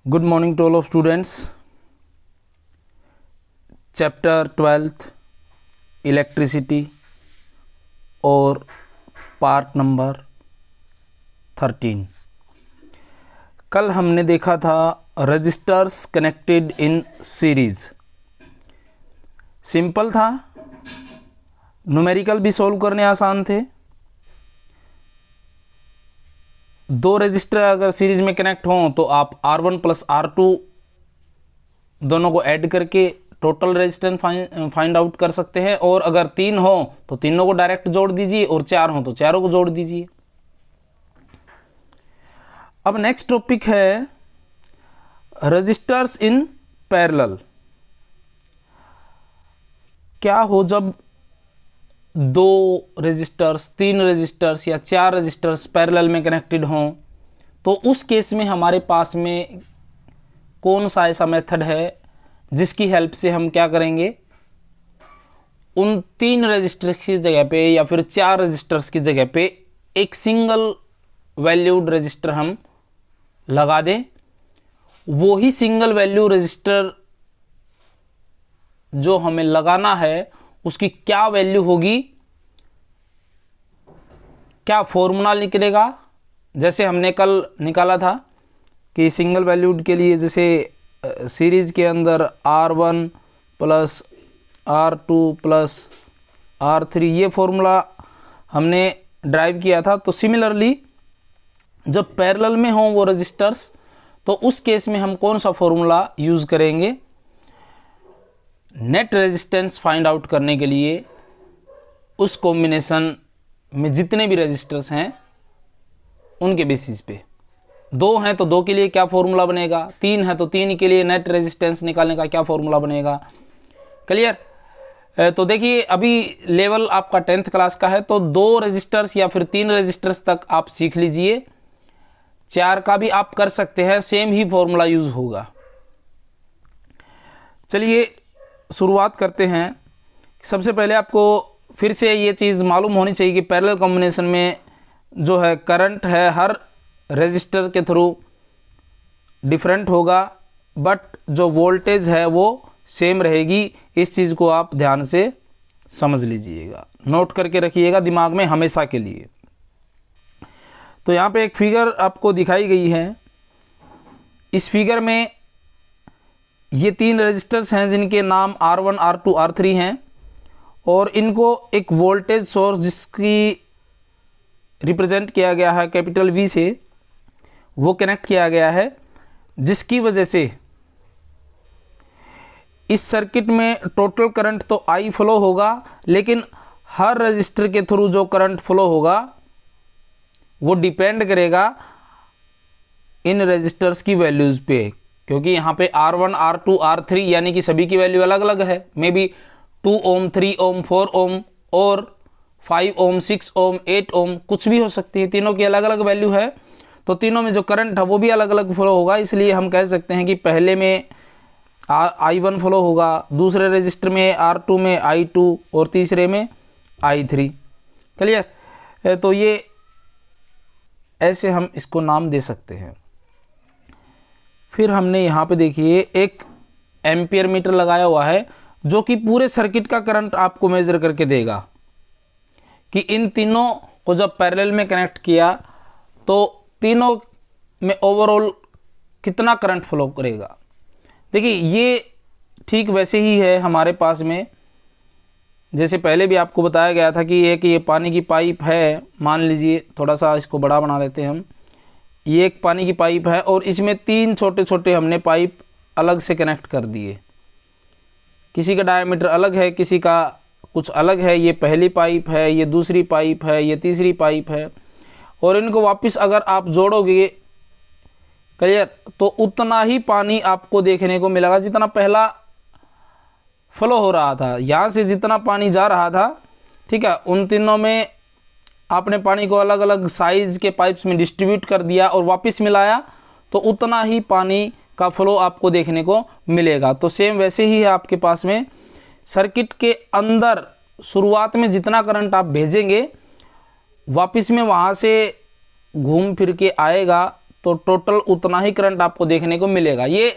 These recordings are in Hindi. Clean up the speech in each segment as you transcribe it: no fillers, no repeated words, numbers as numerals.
Good morning to all of students. Chapter 12th Electricity और पार्ट नंबर 13। कल हमने देखा था resistors connected in series. Simple था, न्यूमेरिकल भी सॉल्व करने आसान थे। दो रजिस्टर अगर सीरीज में कनेक्ट हों तो आप R1 प्लस R2 दोनों को ऐड करके टोटल रेजिस्टेंस फाइंड आउट कर सकते हैं। और अगर तीन हो तो तीनों को डायरेक्ट जोड़ दीजिए और चार हो तो चारों को जोड़ दीजिए। अब नेक्स्ट टॉपिक है रजिस्टर्स इन पैरेलल। क्या हो जब दो रजिस्टर्स, तीन रजिस्टर्स या चार रजिस्टर्स पैरेलल में कनेक्टेड हों, तो उस केस में हमारे पास में कौन सा ऐसा मेथड है जिसकी हेल्प से हम क्या करेंगे, उन तीन रजिस्टर्स की जगह पे या फिर चार रजिस्टर्स की जगह पे एक सिंगल वैल्यूड रजिस्टर हम लगा दें। वो ही सिंगल वैल्यू रजिस्टर जो हमें लगाना है उसकी क्या वैल्यू होगी, क्या फॉर्मूला निकलेगा। जैसे हमने कल निकाला था कि सिंगल वैल्यूड के लिए जैसे सीरीज के अंदर R1 plus R2 plus R3 ये फॉर्मूला हमने ड्राइव किया था। तो सिमिलरली जब पैरेलल में हों वो रजिस्टर्स, तो उस केस में हम कौन सा फॉर्मूला यूज़ करेंगे नेट रेजिस्टेंस फाइंड आउट करने के लिए। उस कॉम्बिनेशन में जितने भी रजिस्टर्स हैं उनके बेसिस पे, दो हैं तो दो के लिए क्या फॉर्मूला बनेगा, तीन है तो तीन के लिए नेट रेजिस्टेंस निकालने का क्या फॉर्मूला बनेगा। क्लियर। तो देखिए अभी लेवल आपका 10th क्लास का है, तो दो रजिस्टर्स या फिर तीन रजिस्टर्स तक आप सीख लीजिए। चार का भी आप कर सकते हैं, सेम ही फॉर्मूला यूज होगा। चलिए शुरुआत करते हैं। सबसे पहले आपको फिर से ये चीज़ मालूम होनी चाहिए कि पैरेलल कॉम्बिनेशन में जो है करंट है हर रजिस्टर के थ्रू डिफरेंट होगा, बट जो वोल्टेज है वो सेम रहेगी। इस चीज़ को आप ध्यान से समझ लीजिएगा, नोट करके रखिएगा दिमाग में हमेशा के लिए। तो यहाँ पे एक फिगर आपको दिखाई गई है। इस फिगर में ये तीन रजिस्टर्स हैं जिनके नाम R1, R2, R3 हैं, और इनको एक वोल्टेज सोर्स जिसकी रिप्रेजेंट किया गया है कैपिटल V से, वो कनेक्ट किया गया है, जिसकी वजह से इस सर्किट में टोटल करंट तो I फ्लो होगा, लेकिन हर रजिस्टर के थ्रू जो करंट फ्लो होगा वो डिपेंड करेगा इन रजिस्टर्स की वैल्यूज़ पे। क्योंकि यहाँ पे R1, R2, R3 यानी कि सभी की वैल्यू अलग अलग है। मे बी 2 ओम, 3 ओम, 4 ओम और 5 ओम, 6 ओम, 8 ओम कुछ भी हो सकती है। तीनों की अलग अलग वैल्यू है, तो तीनों में जो करंट है वो भी अलग अलग फ्लो होगा। इसलिए हम कह सकते हैं कि पहले में I1 फ्लो होगा, दूसरे रजिस्टर में R2 में I2 और तीसरे में I3। क्लियर। तो ये ऐसे हम इसको नाम दे सकते हैं। फिर हमने यहाँ पे देखिए एक एम्पियर मीटर लगाया हुआ है जो कि पूरे सर्किट का करंट आपको मेजर करके देगा कि इन तीनों को जब पैरेलल में कनेक्ट किया तो तीनों में ओवरऑल कितना करंट फ्लो करेगा। देखिए ये ठीक वैसे ही है हमारे पास में, जैसे पहले भी आपको बताया गया था कि ये पानी की पाइप है। मान लीजिए, थोड़ा सा इसको बड़ा बना लेते हैं हम। ये एक पानी की पाइप है और इसमें तीन छोटे छोटे हमने पाइप अलग से कनेक्ट कर दिए। किसी का डायमीटर अलग है, किसी का कुछ अलग है। ये पहली पाइप है, ये दूसरी पाइप है, ये तीसरी पाइप है। और इनको वापस अगर आप जोड़ोगे, क्लियर, तो उतना ही पानी आपको देखने को मिलेगा जितना पहला फ्लो हो रहा था। यहाँ से जितना पानी जा रहा था, ठीक है, उन तीनों में आपने पानी को अलग अलग साइज़ के पाइप्स में डिस्ट्रीब्यूट कर दिया और वापस मिलाया, तो उतना ही पानी का फ्लो आपको देखने को मिलेगा। तो सेम वैसे ही है आपके पास में सर्किट के अंदर शुरुआत में जितना करंट आप भेजेंगे, वापस में वहाँ से घूम फिर के आएगा तो टोटल उतना ही करंट आपको देखने को मिलेगा। ये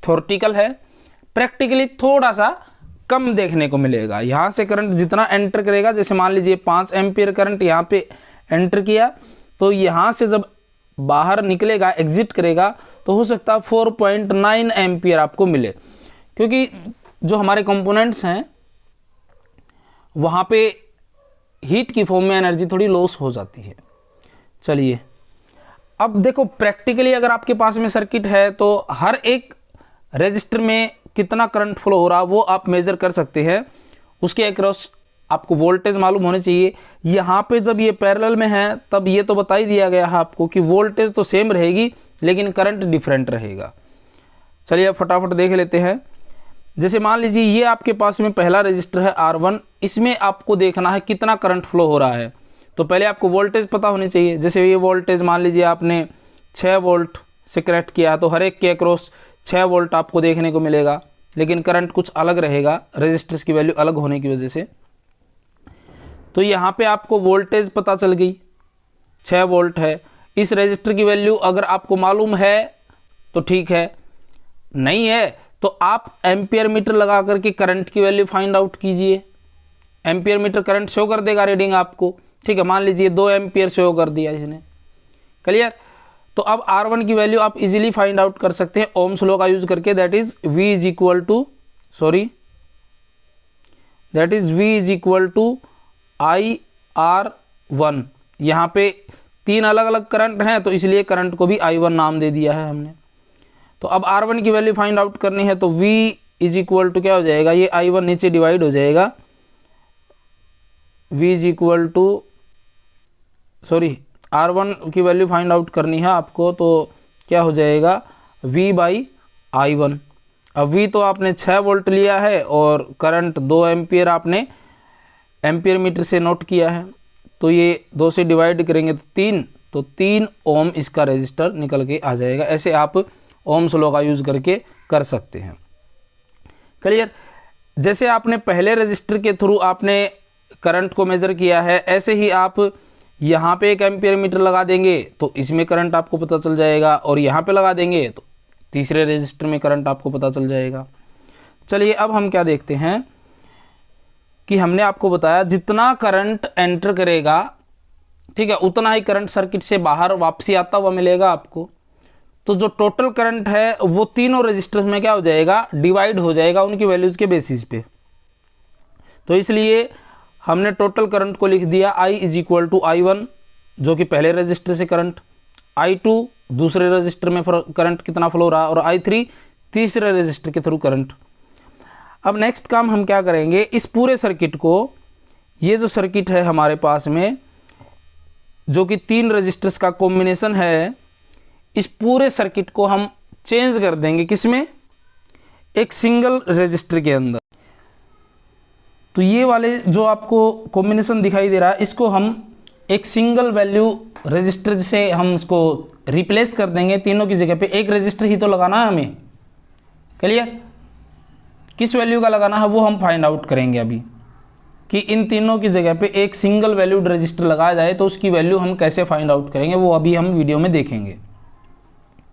थ्योरेटिकल है, प्रैक्टिकली थोड़ा सा कम देखने को मिलेगा। यहाँ से करंट जितना एंटर करेगा, जैसे मान लीजिए 5 एम्पियर करंट यहाँ पे एंटर किया, तो यहाँ से जब बाहर निकलेगा, एग्जिट करेगा, तो हो सकता है 4.9 एम्पियर आपको मिले, क्योंकि जो हमारे कंपोनेंट्स हैं वहाँ पे हीट की फॉर्म में एनर्जी थोड़ी लॉस हो जाती है। चलिए अब देखो, प्रैक्टिकली अगर आपके पास में सर्किट है तो हर एक रेजिस्टर में कितना करंट फ्लो हो रहा है वो आप मेज़र कर सकते हैं। उसके अक्रॉस आपको वोल्टेज मालूम होने चाहिए। यहाँ पे जब ये पैरेलल में है तब ये तो बता ही दिया गया है आपको कि वोल्टेज तो सेम रहेगी लेकिन करंट डिफरेंट रहेगा। चलिए अब फटाफट देख लेते हैं। जैसे मान लीजिए ये आपके पास में पहला रजिस्टर है R1, इसमें आपको देखना है कितना करंट फ्लो हो रहा है। तो पहले आपको वोल्टेज पता होनी चाहिए। जैसे ये वोल्टेज मान लीजिए आपने 6 वोल्ट से कनेक्ट किया, तो हर एक के अक्रॉस 6 वोल्ट आपको देखने को मिलेगा, लेकिन करंट कुछ अलग रहेगा रजिस्टर्स की वैल्यू अलग होने की वजह से। तो यहाँ पे आपको वोल्टेज पता चल गई 6 वोल्ट है। इस रजिस्टर की वैल्यू अगर आपको मालूम है तो ठीक है, नहीं है तो आप एम्पियर मीटर लगा करके करंट की वैल्यू फाइंड आउट कीजिए। एम्पियर मीटर करंट शो कर देगा रीडिंग आपको, ठीक है। मान लीजिए 2 एम्पियर शो कर दिया इसने, क्लियर। तो अब R1 की वैल्यू आप इजीली फाइंड आउट कर सकते हैं ओम्स लॉ का यूज करके, that is V is equal to IR1। यहाँ पे 3 अलग अलग करंट हैं तो इसलिए करंट को भी I1 नाम दे दिया है हमने। तो अब R1 की वैल्यू फाइंड आउट करनी है तो V इज इक्वल टू क्या हो जाएगा, ये I1 नीचे डिवाइड हो जाएगा, V is equal to R1 की वैल्यू फाइंड आउट करनी है आपको, तो क्या हो जाएगा V बाई I1। अब V तो आपने 6 वोल्ट लिया है और करंट 2 एम्पियर आपने एम्पियर मीटर से नोट किया है, तो ये 2 से डिवाइड करेंगे तो 3 ओम इसका रेजिस्टर निकल के आ जाएगा। ऐसे आप ओम्स लॉ का यूज़ करके कर सकते हैं, क्लियर। जैसे आपने पहले रेजिस्टर के थ्रू आपने करंट को मेज़र किया है, ऐसे ही आप यहाँ पे 1 एम्पियर मीटर लगा देंगे तो इसमें करंट आपको पता चल जाएगा, और यहाँ पे लगा देंगे तो तीसरे रेजिस्टर में करंट आपको पता चल जाएगा। चलिए अब हम क्या देखते हैं कि हमने आपको बताया जितना करंट एंटर करेगा, ठीक है, उतना ही करंट सर्किट से बाहर वापसी आता हुआ मिलेगा आपको। तो जो टोटल करंट है वो तीनों रेजिस्टर्स में क्या हो जाएगा, डिवाइड हो जाएगा उनकी वैल्यूज़ के बेसिस पे। तो इसलिए हमने टोटल करंट को लिख दिया I is equal to I1 जो कि पहले रजिस्टर से करंट, I2 दूसरे रजिस्टर में करंट कितना फ्लो रहा, और I3 तीसरे रजिस्टर के थ्रू करंट। अब नेक्स्ट काम हम क्या करेंगे, इस पूरे सर्किट को, ये जो सर्किट है हमारे पास में जो कि 3 रजिस्टर्स का कॉम्बिनेशन है, इस पूरे सर्किट को हम चेंज कर देंगे किसमें, एक सिंगल रजिस्टर के अंदर। तो ये वाले जो आपको कॉम्बिनेशन दिखाई दे रहा है, इसको हम एक सिंगल वैल्यू रजिस्टर से हम इसको रिप्लेस कर देंगे। तीनों की जगह पे एक रजिस्टर ही तो लगाना है हमें, क्लियर। किस वैल्यू का लगाना है वो हम फाइंड आउट करेंगे अभी, कि इन तीनों की जगह पे एक सिंगल वैल्यूड रजिस्टर लगाया जाए तो उसकी वैल्यू हम कैसे फाइंड आउट करेंगे वो अभी हम वीडियो में देखेंगे,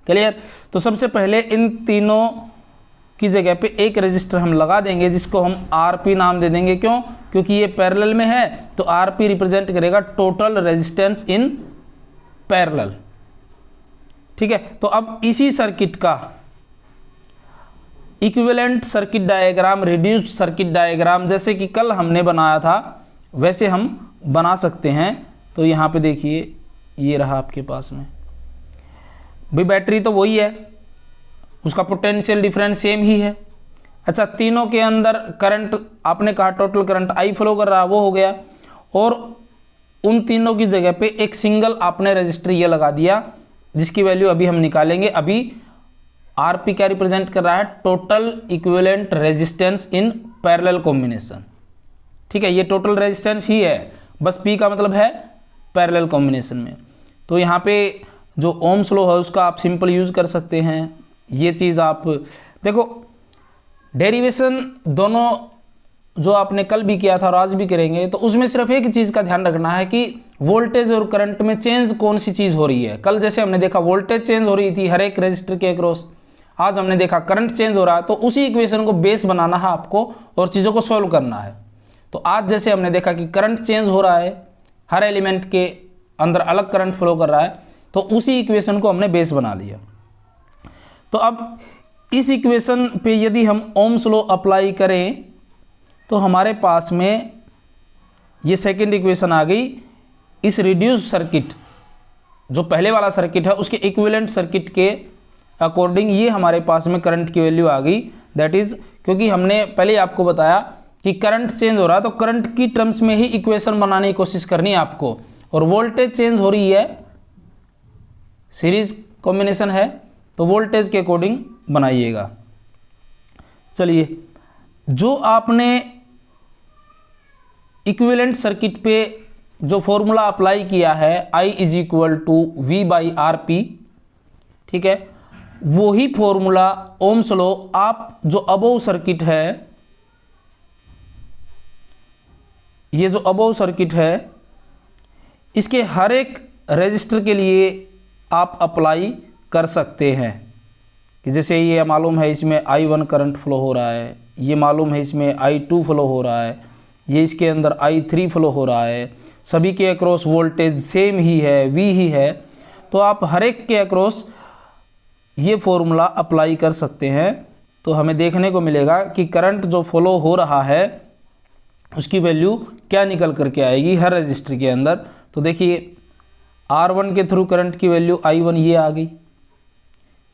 क्लियर। तो सबसे पहले इन तीनों की जगह पे एक रजिस्टर हम लगा देंगे जिसको हम RP नाम दे देंगे। क्यों, क्योंकि ये पैरेलल में है तो RP रिप्रेजेंट करेगा टोटल रेजिस्टेंस इन पैरेलल, ठीक है। तो अब इसी सर्किट का equivalent circuit diagram, reduced circuit diagram जैसे कि कल हमने बनाया था वैसे हम बना सकते हैं। तो यहाँ पे देखिए ये रहा आपके पास में भाई, बैटरी तो वही है, उसका पोटेंशियल डिफरेंस सेम ही है। अच्छा, तीनों के अंदर करंट आपने कहा टोटल करंट I फ्लो कर रहा है, वो हो गया, और उन तीनों की जगह पे एक सिंगल आपने रजिस्टर ये लगा दिया जिसकी वैल्यू अभी हम निकालेंगे। अभी RP क्या रिप्रेजेंट कर रहा है, total equivalent resistance in parallel combination, ठीक है। ये टोटल रेजिस्टेंस ही है, बस P का मतलब है पैरेलल कॉम्बिनेशन में। तो यहाँ पे जो ओम्स लॉ है उसका आप सिंपल यूज कर सकते हैं। ये चीज़ आप देखो, डेरिवेशन दोनों जो आपने कल भी किया था और आज भी करेंगे, तो उसमें सिर्फ एक चीज़ का ध्यान रखना है कि वोल्टेज और करंट में चेंज कौन सी चीज़ हो रही है। कल जैसे हमने देखा वोल्टेज चेंज हो रही थी हर एक रजिस्टर के अक्रॉस, आज हमने देखा करंट चेंज हो रहा है। तो उसी इक्वेशन को बेस बनाना है आपको और चीज़ों को सोल्व करना है। तो आज जैसे हमने देखा कि करंट चेंज हो रहा है, हर एलिमेंट के अंदर अलग करंट फ्लो कर रहा है, तो उसी इक्वेशन को हमने बेस बना लिया। तो अब इस इक्वेशन पे यदि हम ओम्स लॉ अप्लाई करें तो हमारे पास में ये सेकंड इक्वेशन आ गई। इस रिड्यूस सर्किट, जो पहले वाला सर्किट है, उसके इक्विवेलेंट सर्किट के अकॉर्डिंग ये हमारे पास में करंट की वैल्यू आ गई। दैट इज, क्योंकि हमने पहले आपको बताया कि करंट चेंज हो रहा है तो करंट की टर्म्स में ही इक्वेशन बनाने की कोशिश करनी है आपको, और वोल्टेज चेंज हो रही है, सीरीज कॉम्बिनेशन है, तो वोल्टेज के अकॉर्डिंग बनाइएगा। चलिए, जो आपने इक्विवेलेंट सर्किट पे जो फॉर्मूला अप्लाई किया है I is equal to V/RP, ठीक है, वही फॉर्मूला ओम्स लॉ आप जो अबोव सर्किट है, ये जो अबोव सर्किट है, इसके हर एक रजिस्टर के लिए आप अप्लाई कर सकते हैं। कि जैसे ये मालूम है इसमें I1 करंट फ्लो हो रहा है, ये मालूम है इसमें I2 फ्लो हो रहा है, ये इसके अंदर I3 फ्लो हो रहा है, सभी के अक्रॉस वोल्टेज सेम ही है, V ही है, तो आप हर एक के अक्रॉस ये फॉर्मूला अप्लाई कर सकते हैं। तो हमें देखने को मिलेगा कि करंट जो फ्लो हो रहा है उसकी वैल्यू क्या निकल करके आएगी हर रजिस्टर के अंदर। तो देखिए R1 के थ्रू करंट की वैल्यू I1 ये आ गई,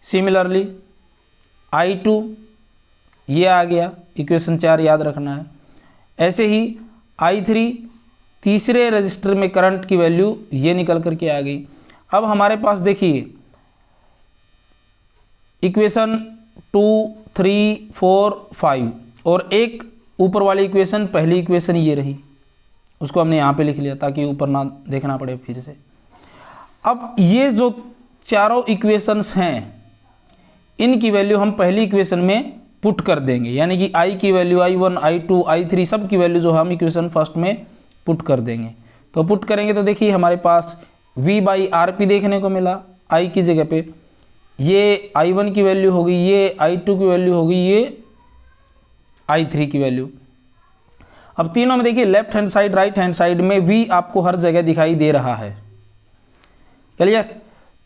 सिमिलरली I2 ये आ गया, इक्वेशन 4 याद रखना है। ऐसे ही I3 तीसरे रजिस्टर में करंट की वैल्यू ये निकल करके आ गई। अब हमारे पास देखिए इक्वेशन 2, 3, 4, 5 और एक ऊपर वाली इक्वेशन, पहली इक्वेशन ये रही, उसको हमने यहाँ पे लिख लिया ताकि ऊपर ना देखना पड़े फिर से। अब ये जो चारों इक्वेशंस हैं इनकी वैल्यू हम पहली इक्वेशन में पुट कर देंगे, यानी कि I की वैल्यू I1, I2, I3 सब की वैल्यू जो हम इक्वेशन फर्स्ट में पुट कर देंगे। तो पुट करेंगे तो देखिए हमारे पास V/RP देखने को मिला, I की जगह पे ये I1 की वैल्यू होगी, ये I2 की वैल्यू होगी, ये I3 की वैल्यू। अब तीनों में देखिए left hand side right hand side में V आपको हर जगह दिखाई दे रहा है, क्लियर।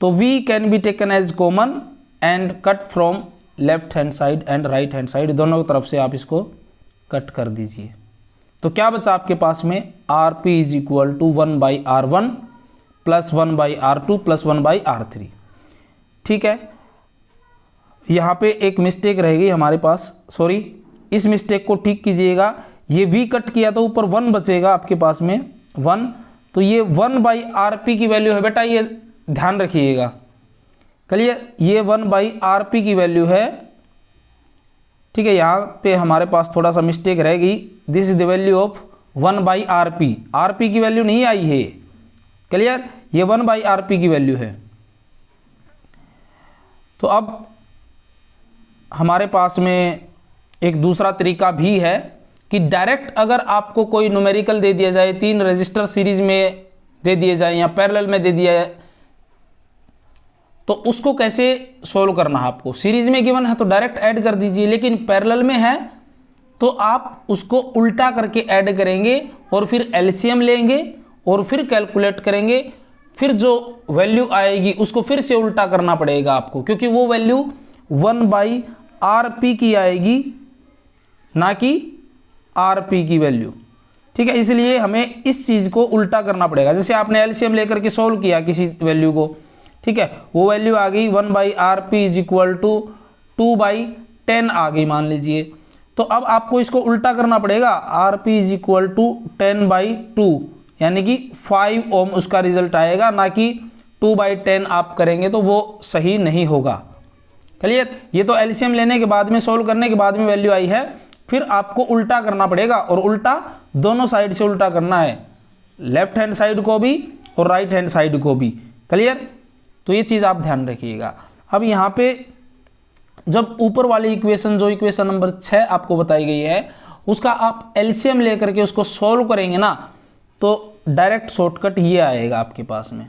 तो V can be taken as common and cut from left hand side and right hand side, दोनों तरफ से आप इसको कट कर दीजिए। तो क्या बचा आपके पास में, RP is equal to 1/R1 plus 1/R2 plus 1/R3, ठीक है। यहाँ पे एक मिस्टेक रहेगी हमारे पास, सॉरी, इस मिस्टेक को ठीक कीजिएगा। ये V कट किया तो ऊपर 1 बचेगा आपके पास में 1, तो ये 1/RP की वैल्यू है बेटा, ये ध्यान रखिएगा, क्लियर। ये 1/RP की वैल्यू है, ठीक है। यहाँ पे हमारे पास थोड़ा सा मिस्टेक रहेगी, this is the value of 1/RP, RP की वैल्यू नहीं आई है, क्लियर, ये 1/RP की वैल्यू है। तो अब हमारे पास में एक दूसरा तरीका भी है कि डायरेक्ट अगर आपको कोई न्यूमेरिकल दे दिया जाए, 3 रजिस्टर सीरीज में दे दिए जाए या पैरेलल में दे दिया जाए, तो उसको कैसे सोल्व करना है आपको। सीरीज में गिवन है तो डायरेक्ट ऐड कर दीजिए, लेकिन पैरेलल में है तो आप उसको उल्टा करके ऐड करेंगे और फिर एलसीएम लेंगे और फिर कैलकुलेट करेंगे, फिर जो वैल्यू आएगी उसको फिर से उल्टा करना पड़ेगा आपको, क्योंकि वो वैल्यू 1/RP की आएगी ना कि RP की वैल्यू, ठीक है। इसलिए हमें इस चीज़ को उल्टा करना पड़ेगा। जैसे आपने एलसीएम लेकर के सोल्व किया किसी वैल्यू को, ठीक है, वो वैल्यू आ गई 1/RP इज इक्वल टू 2/10 आ गई मान लीजिए, तो अब आपको इसको उल्टा करना पड़ेगा, RP इज इक्वल टू 10/2 यानी कि 5 ओम उसका रिजल्ट आएगा, ना कि 2/10 आप करेंगे तो वो सही नहीं होगा, क्लियर। ये तो एलसीएम लेने के बाद में, सोल्व करने के बाद में वैल्यू आई है, फिर आपको उल्टा करना पड़ेगा, और उल्टा दोनों साइड से उल्टा करना है, लेफ्ट हैंड साइड को भी और राइट हैंड साइड को भी, क्लियर। तो ये चीज़ आप ध्यान रखिएगा। अब यहाँ पे जब ऊपर वाली इक्वेशन, जो इक्वेशन नंबर 6 आपको बताई गई है, उसका आप एलसीएम लेकर के उसको सॉल्व करेंगे ना, तो डायरेक्ट शॉर्टकट ये आएगा आपके पास में।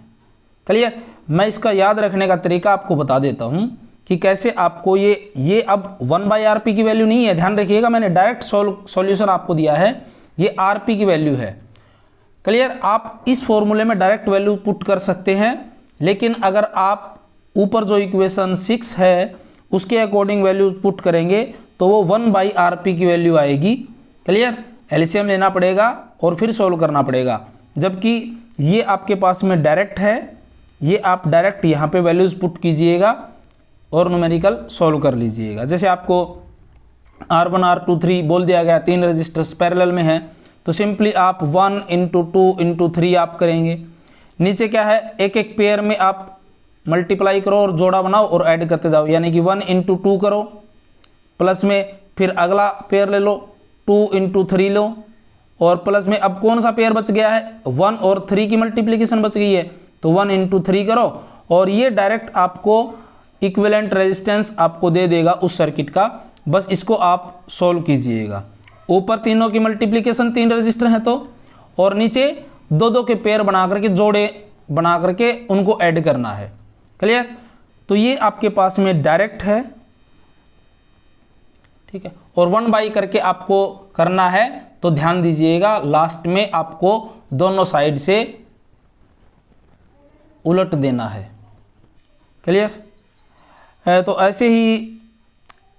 क्लियर? मैं इसका याद रखने का तरीका आपको बता देता हूँ कि कैसे आपको ये अब 1/RP की वैल्यू नहीं है, ध्यान रखिएगा, मैंने डायरेक्ट सॉल्यूशन आपको दिया है, ये RP की वैल्यू है। क्लियर? आप इस फॉर्मूले में डायरेक्ट वैल्यू पुट कर सकते हैं, लेकिन अगर आप ऊपर जो इक्वेशन 6 है उसके अकॉर्डिंग वैल्यू पुट करेंगे तो वो 1/RP की वैल्यू आएगी। क्लियर? एलसीएम लेना पड़ेगा और फिर सॉल्व करना पड़ेगा, जबकि ये आपके पास में डायरेक्ट है, ये आप डायरेक्ट यहाँ पे वैल्यूज पुट कीजिएगा और न्यूमेरिकल सॉल्व कर लीजिएगा। जैसे आपको R1 R2 3 बोल दिया गया, 3 रजिस्टर्स पैरेलल में है, तो सिंपली आप 1 × 2 × 3 आप करेंगे। नीचे क्या है, एक एक पेयर में आप मल्टीप्लाई करो और जोड़ा बनाओ और ऐड करते जाओ, यानी कि 1 × 2 करो, प्लस में फिर अगला पेयर ले लो, 2 × 3 लो, और प्लस में अब कौन सा पेयर बच गया है, 1 और 3 की मल्टीप्लिकेशन बच गई है, तो 1 × 3 करो, और ये डायरेक्ट आपको इक्विवेलेंट रेजिस्टेंस आपको दे देगा उस सर्किट का। बस इसको आप सोल्व कीजिएगा। ऊपर तीनों की मल्टीप्लिकेशन 3 रजिस्टर हैं तो, और नीचे 2-2 के पेयर बना करके, जोड़े बना करके उनको ऐड करना है। क्लियर? तो ये आपके पास में डायरेक्ट है, ठीक है, और 1/, करके आपको करना है, तो ध्यान दीजिएगा लास्ट में आपको दोनों साइड से उलट देना है। क्लियर? तो ऐसे ही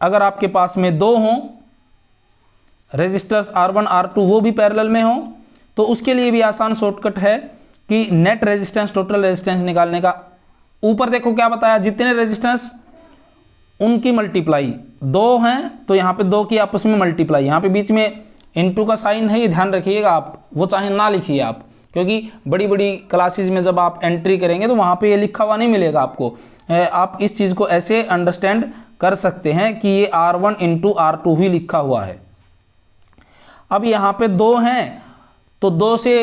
अगर आपके पास में 2 हों रेजिस्टर्स R1 R2, वो भी पैरेलल में हो, तो उसके लिए भी आसान शॉर्टकट है कि नेट रेजिस्टेंस टोटल रेजिस्टेंस निकालने का। ऊपर देखो क्या बताया, जितने रेजिस्टेंस उनकी मल्टीप्लाई, 2 हैं तो यहाँ पे 2 की आपस में मल्टीप्लाई, यहाँ पे बीच में इनटू का साइन है, ये ध्यान रखिएगा आप, वो चाहे ना लिखिए आप, क्योंकि बड़ी बड़ी क्लासेस में जब आप एंट्री करेंगे तो वहाँ पे ये लिखा हुआ नहीं मिलेगा आपको। आप इस चीज़ को ऐसे अंडरस्टैंड कर सकते हैं कि ये R1 × R2 ही लिखा हुआ है। अब यहाँ पे 2 हैं तो 2 से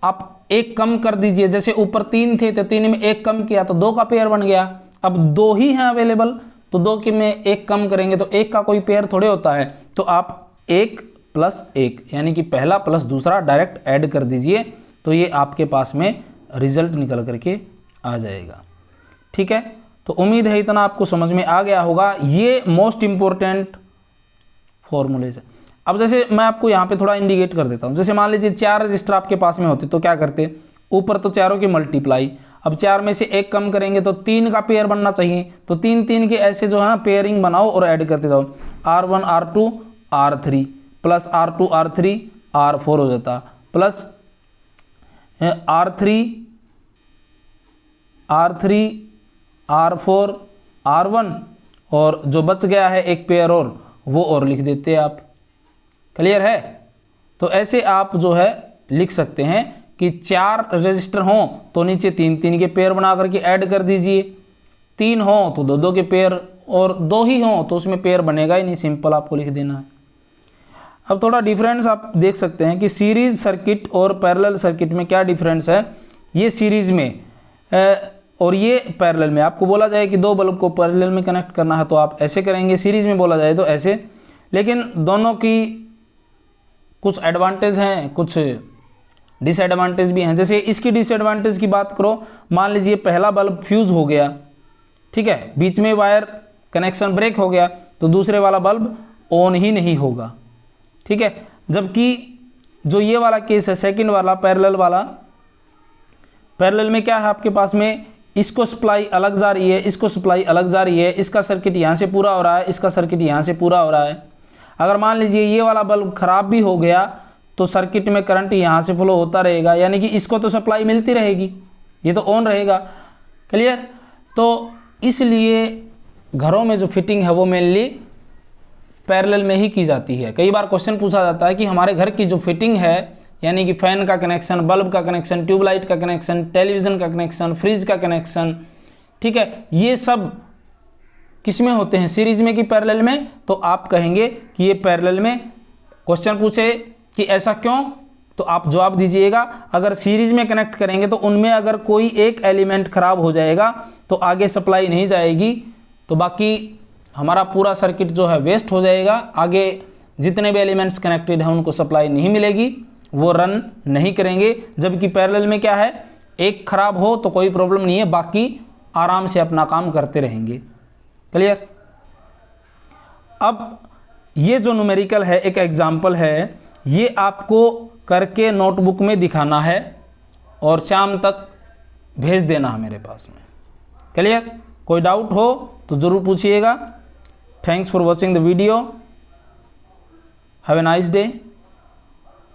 आप 1 कम कर दीजिए, जैसे ऊपर 3 थे तो 3 में 1 कम किया तो 2 का पेयर बन गया। अब 2 ही हैं अवेलेबल, तो 2 के में 1 कम करेंगे तो 1 का कोई पेयर थोड़े होता है, तो आप 1 + 1 यानी कि पहला प्लस दूसरा डायरेक्ट ऐड कर दीजिए, तो ये आपके पास में रिजल्ट निकल करके आ जाएगा। ठीक है, तो उम्मीद है इतना आपको समझ में आ गया होगा। ये मोस्ट इंपॉर्टेंट फॉर्मूले से। अब जैसे मैं आपको यहाँ पे थोड़ा इंडिकेट कर देता हूँ, जैसे मान लीजिए 4 रजिस्टर आपके पास में होते तो क्या करते, ऊपर तो चारों की मल्टीप्लाई, अब 4 में से 1 कम करेंगे तो 3 का पेयर बनना चाहिए, तो 3 के ऐसे जो है ना पेयरिंग बनाओ और ऐड करते जाओ, R1 R2 R3 plus R2 R3 R4 हो जाता, प्लस R3 R4 R1, और जो बच गया है एक पेयर और वो और लिख देते हैं आप। क्लियर है? तो ऐसे आप जो है लिख सकते हैं कि 4 रजिस्टर हों तो नीचे 3 के पेयर बना करके ऐड कर दीजिए, 3 हों तो 2 के पेयर, और 2 ही हों तो उसमें पेयर बनेगा ही नहीं, सिंपल आपको लिख देना है। अब थोड़ा डिफरेंस आप देख सकते हैं कि सीरीज सर्किट और पैरेलल सर्किट में क्या डिफरेंस है। ये सीरीज में और ये पैरेलल में आपको बोला जाए कि 2 बल्ब को पैरेलल में कनेक्ट करना है तो आप ऐसे करेंगे, सीरीज में बोला जाए तो ऐसे, लेकिन दोनों की कुछ एडवांटेज हैं, कुछ डिसएडवांटेज भी हैं। जैसे इसकी डिसएडवांटेज की बात करो, मान लीजिए पहला बल्ब फ्यूज हो गया, ठीक है, बीच में वायर कनेक्शन ब्रेक हो गया, तो दूसरे वाला बल्ब ऑन ही नहीं होगा, ठीक है। जबकि जो ये वाला केस है सेकंड वाला पैरेलल वाला, पैरेलल में क्या है आपके पास में, इसको सप्लाई अलग जा रही है, इसको सप्लाई अलग जा रही है, इसका सर्किट यहाँ से पूरा हो रहा है, इसका सर्किट यहाँ से पूरा हो रहा है। अगर मान लीजिए ये वाला बल्ब खराब भी हो गया तो सर्किट में करंट यहाँ से फ्लो होता रहेगा, यानी कि इसको तो सप्लाई मिलती रहेगी, ये तो ऑन रहेगा। क्लियर? तो इसलिए घरों में जो फिटिंग है वो मेनली पैरेलल में ही की जाती है। कई बार क्वेश्चन पूछा जाता है कि हमारे घर की जो फिटिंग है, यानी कि फैन का कनेक्शन, बल्ब का कनेक्शन, ट्यूबलाइट का कनेक्शन, टेलीविज़न का कनेक्शन, फ्रिज का कनेक्शन, ठीक है, ये सब किस में होते हैं, सीरीज में कि पैरेलल में? तो आप कहेंगे कि ये पैरेलल में। क्वेश्चन पूछे कि ऐसा क्यों, तो आप जवाब दीजिएगा, अगर सीरीज में कनेक्ट करेंगे तो उनमें अगर कोई एक एलिमेंट खराब हो जाएगा तो आगे सप्लाई नहीं जाएगी, तो बाकी हमारा पूरा सर्किट जो है वेस्ट हो जाएगा, आगे जितने भी एलिमेंट्स कनेक्टेड हैं उनको सप्लाई नहीं मिलेगी, वो रन नहीं करेंगे। जबकि पैरेलल में क्या है, एक खराब हो तो कोई प्रॉब्लम नहीं है, बाकी आराम से अपना काम करते रहेंगे। क्लियर। अब ये जो न्यूमेरिकल है, एक एग्जाम्पल है, ये आपको करके नोटबुक में दिखाना है और शाम तक भेज देना है मेरे पास में। क्लियर। कोई डाउट हो तो ज़रूर पूछिएगा। Thanks for watching the video. Have a nice day.